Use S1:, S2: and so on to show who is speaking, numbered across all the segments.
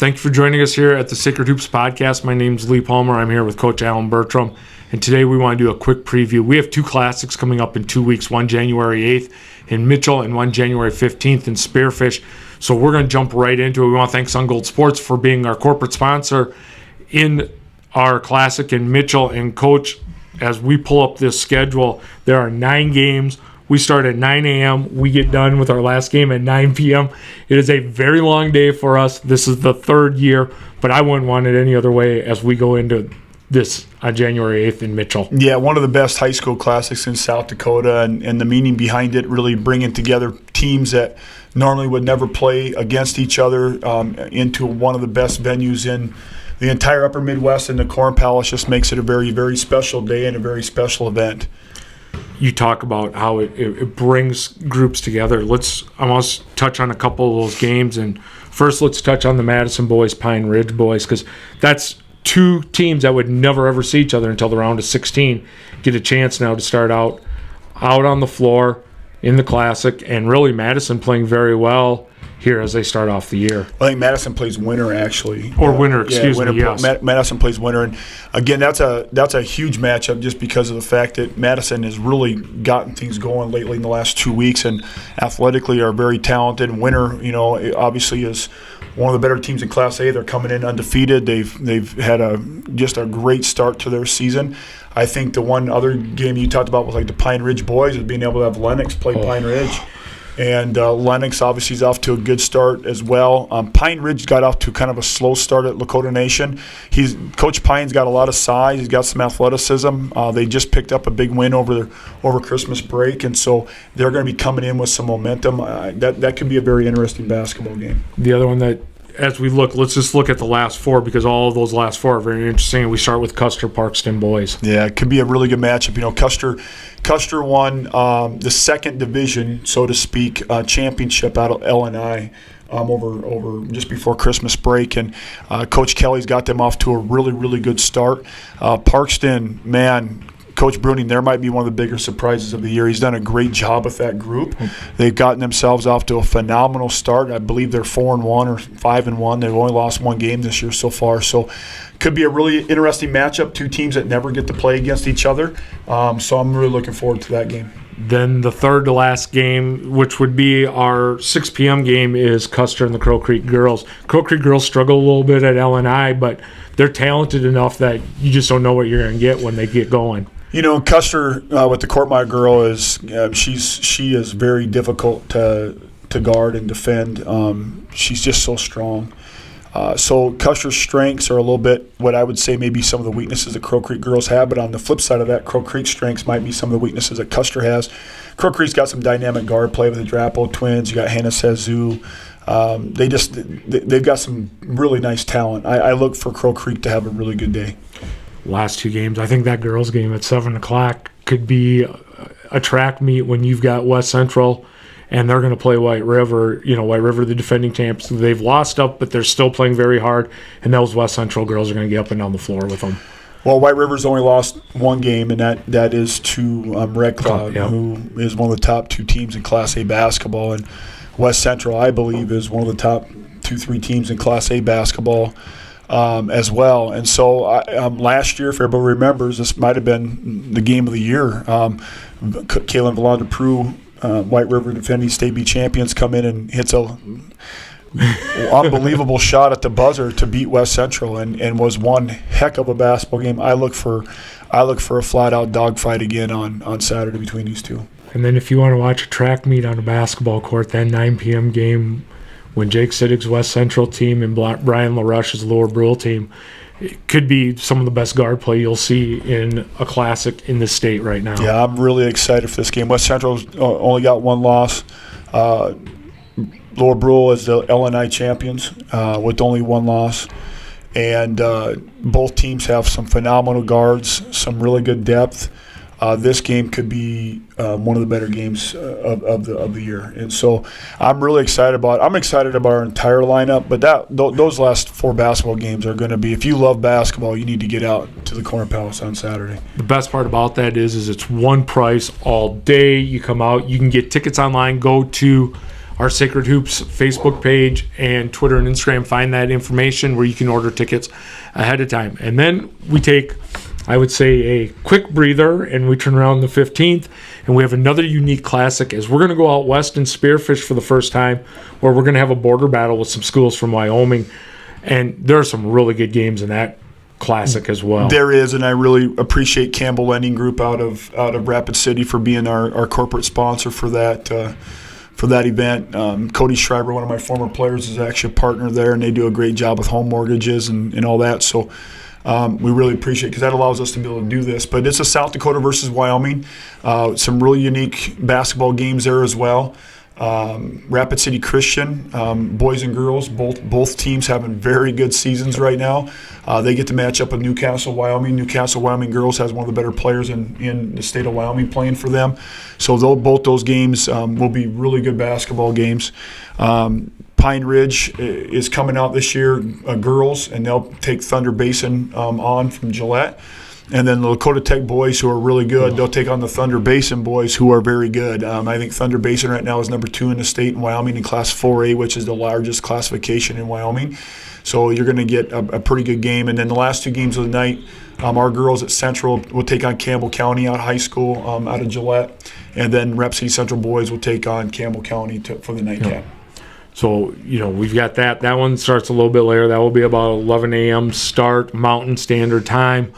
S1: Thank you for joining us here at the Sacred Hoops Podcast. My name's Lee Palmer. I'm here with Coach Alan Bertram. And today we want to do a quick preview. We have two classics coming up in 2 weeks, one January 8th in Mitchell and one January 15th in Spearfish. So we're going to jump right into it. We want to thank SunGold Sports for being our corporate sponsor in our classic in Mitchell. And Coach, as we pull up this schedule, there are 9 games. We start at 9 a.m. We get done with our last game at 9 p.m. It is a very long day for us. This is the third year, but I wouldn't want it any other way as we go into this on January 8th in Mitchell.
S2: Yeah, one of the best high school classics in South Dakota, and the meaning behind it, really bringing together teams that normally would never play against each other into one of the best venues in the entire upper Midwest, and the Corn Palace just makes it a very, very special day and a very special event.
S1: You talk about how it brings groups together. I want to touch on a couple of those games. And first, let's touch on the Madison boys, Pine Ridge boys, because that's two teams that would never, ever see each other until the round of 16 get a chance now to start out on the floor in the Classic. And really, Madison playing very well here as they start off the year.
S2: I think Madison plays winter, actually.
S1: Or winter, excuse me, yes.
S2: Madison plays winter. And, again, that's a huge matchup just because of the fact that Madison has really gotten things going lately in the last 2 weeks and athletically are very talented. Winter, obviously is one of the better teams in Class A. They're coming in undefeated. They've had just a great start to their season. I think the one other game you talked about was like the Pine Ridge boys, is being able to have Lennox play Pine Ridge. And Lennox obviously is off to a good start as well. Pine Ridge got off to kind of a slow start at Lakota Nation. Coach Pine's got a lot of size. He's got some athleticism. They just picked up a big win over Christmas break, and so they're going to be coming in with some momentum. That could be a very interesting basketball game.
S1: The other one that, as we look, let's just look at the last four because all of those last four are very interesting. We start with Custer Parkston boys.
S2: Yeah, it could be a really good matchup. Custer won the second division, so to speak, championship out of LNI over just before Christmas break, and Coach Kelly's got them off to a really, really good start. Parkston, man, Coach Bruning, there might be one of the bigger surprises of the year. He's done a great job with that group. They've gotten themselves off to a phenomenal start. I believe they're 4-1 or 5-1. They've only lost one game this year so far. So could be a really interesting matchup, two teams that never get to play against each other. So I'm really looking forward to that game.
S1: Then the third to last game, which would be our 6 p.m. game, is Custer and the Crow Creek girls. Crow Creek girls struggle a little bit at LNI, but they're talented enough that you just don't know what you're going to get when they get going.
S2: Custer with the Courtmire girl is she is very difficult to guard and defend. She's just so strong. So Custer's strengths are a little bit what I would say maybe some of the weaknesses that Crow Creek girls have, but on the flip side of that, Crow Creek's strengths might be some of the weaknesses that Custer has. Crow Creek's got some dynamic guard play with the Drapo twins. You got Hannah Sazu. They've got some really nice talent. I look for Crow Creek to have a really good day.
S1: Last two games, I think that girls game at 7 o'clock could be a track meet when you've got West Central and they're going to play White River. White River, the defending champs. They've lost up, but they're still playing very hard, and those West Central girls are going to get up and down the floor with them.
S2: Well, White River's only lost one game, and that is to Red Cloud, who is one of the top 2 teams in Class A basketball. And West Central, I believe, is one of the top 2-3 teams in Class A basketball as well. And so last year, if everybody remembers, this might have been the game of the year. Kaylin Valandra-Prue, White River defending state B champions, come in and hits a unbelievable shot at the buzzer to beat West Central, and was one heck of a basketball game. I look for a flat-out dogfight again on Saturday between these two.
S1: And then if you want to watch a track meet on a basketball court, that 9 p.m. game when Jake Sittig's West Central team and Brian LaRush's Lower Brule team, it could be some of the best guard play you'll see in a classic in the state right now.
S2: Yeah, I'm really excited for this game. West Central's only got one loss. Lower Brule is the LNI champions with only one loss. And both teams have some phenomenal guards, some really good depth. This game could be one of the better games of the year, and so I'm really excited about. I'm excited about our entire lineup, but those last 4 basketball games are going to be. If you love basketball, you need to get out to the Corn Palace on Saturday.
S1: The best part about that is it's one price all day. You come out, you can get tickets online. Go to our Sacred Hoops Facebook page and Twitter and Instagram. Find that information where you can order tickets ahead of time. And then we take, I would say, a quick breather, and we turn around the 15th, and we have another unique classic as we're going to go out west and spearfish for the first time, where we're going to have a border battle with some schools from Wyoming. And there are some really good games in that classic as well.
S2: There is, and I really appreciate Campbell Lending Group out of Rapid City for being our corporate sponsor for that event. Cody Schreiber, one of my former players, is actually a partner there, and they do a great job with home mortgages and all that. So we really appreciate it because that allows us to be able to do this. But it's a South Dakota versus Wyoming. Some really unique basketball games there as well. Rapid City Christian, boys and girls, both teams having very good seasons right now. They get to match up with Newcastle, Wyoming. Newcastle, Wyoming girls has one of the better players in the state of Wyoming playing for them. So both those games will be really good basketball games. Pine Ridge is coming out this year, girls, and they'll take Thunder Basin on from Gillette. And then the Lakota Tech boys, who are really good, they'll take on the Thunder Basin boys, who are very good. I think Thunder Basin right now is number 2 in the state in Wyoming in Class 4A, which is the largest classification in Wyoming. So you're going to get a pretty good game. And then the last 2 games of the night, our girls at Central will take on Campbell County out of high school out of Gillette. And then Rep City Central boys will take on Campbell County for the nightcap.
S1: So, we've got that. That one starts a little bit later. That will be about 11 a.m. start, Mountain Standard Time.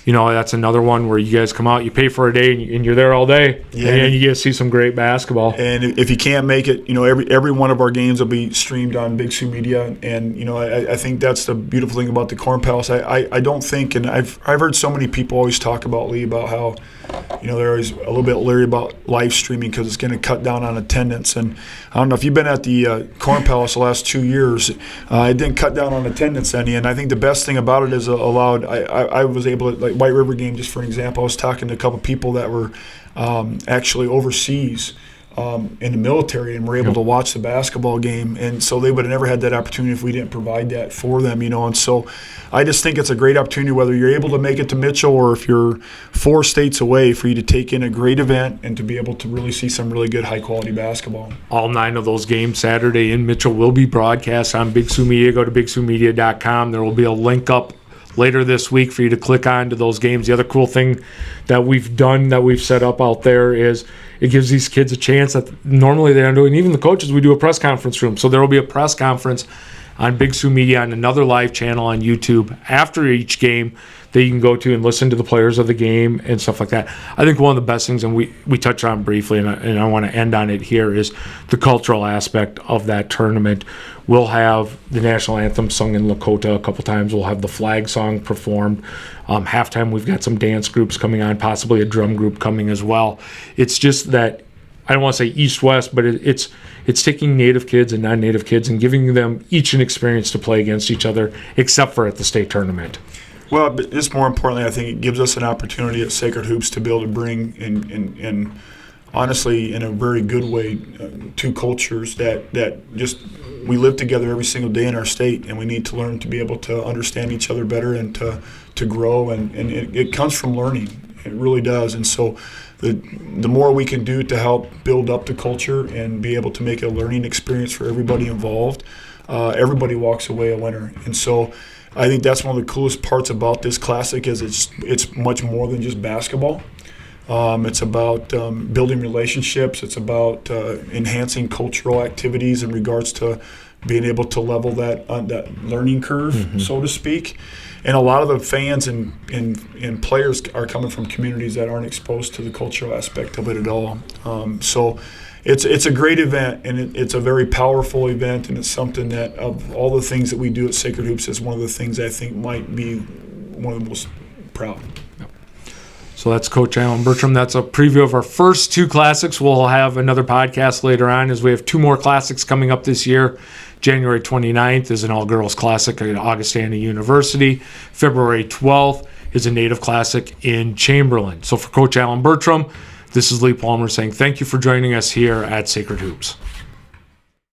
S1: That's another one where you guys come out, you pay for a day, and you're there all day, and you get to see some great basketball.
S2: And if you can't make it, every one of our games will be streamed on Big Sioux Media, and I think that's the beautiful thing about the Corn Palace. I don't think, and I've heard so many people always talk about, Lee, about how they're always a little bit leery about live streaming because it's going to cut down on attendance. And I don't know if you've been at the Corn Palace the last 2 years, it didn't cut down on attendance any. And I think the best thing about it is allowed. I was able to, like White River game, just for an example. I was talking to a couple people that were actually overseas in the military and were able to watch the basketball game, and so they would have never had that opportunity if we didn't provide that for them, and so I just think it's a great opportunity, whether you're able to make it to Mitchell or if you're 4 states away, for you to take in a great event and to be able to really see some really good high quality basketball.
S1: All 9 of those games Saturday in Mitchell will be broadcast on Big Sioux Media. Go to BigSiouxMedia.com. There will be a link up later this week for you to click on to those games. The other cool thing that we've set up out there is it gives these kids a chance that normally they don't do, and even the coaches, we do a press conference room. So there will be a press conference on Big Sioux Media on another live channel on YouTube after each game that you can go to and listen to the players of the game and stuff like that. I think one of the best things, and we touched on briefly, and I want to end on it here, is the cultural aspect of that tournament. We'll have the national anthem sung in Lakota a couple times. We'll have the flag song performed. Halftime, we've got some dance groups coming on, possibly a drum group coming as well. It's just that, I don't want to say east-west, but it's taking native kids and non-native kids and giving them each an experience to play against each other, except for at the state tournament.
S2: Well, but just more importantly, I think it gives us an opportunity at Sacred Hoops to be able to bring in honestly, in a very good way, 2 cultures that just we live together every single day in our state, and we need to learn to be able to understand each other better and to grow, and it comes from learning. It really does. And so the more we can do to help build up the culture and be able to make it a learning experience for everybody involved, everybody walks away a winner. And so I think that's one of the coolest parts about this classic is it's much more than just basketball. It's about building relationships. It's about enhancing cultural activities in regards to being able to level that learning curve, so to speak. And a lot of the fans and players are coming from communities that aren't exposed to the cultural aspect of it at all. So it's a great event, and it's a very powerful event, and it's something that, of all the things that we do at Sacred Hoops, is one of the things I think might be one of the most proud.
S1: So that's Coach Alan Bertram. That's a preview of our first 2 classics. We'll have another podcast later on as we have 2 more classics coming up this year. January 29th is an all-girls classic at Augustana University. February 12th is a native classic in Chamberlain. So for Coach Alan Bertram, this is Lee Palmer saying thank you for joining us here at Sacred Hoops.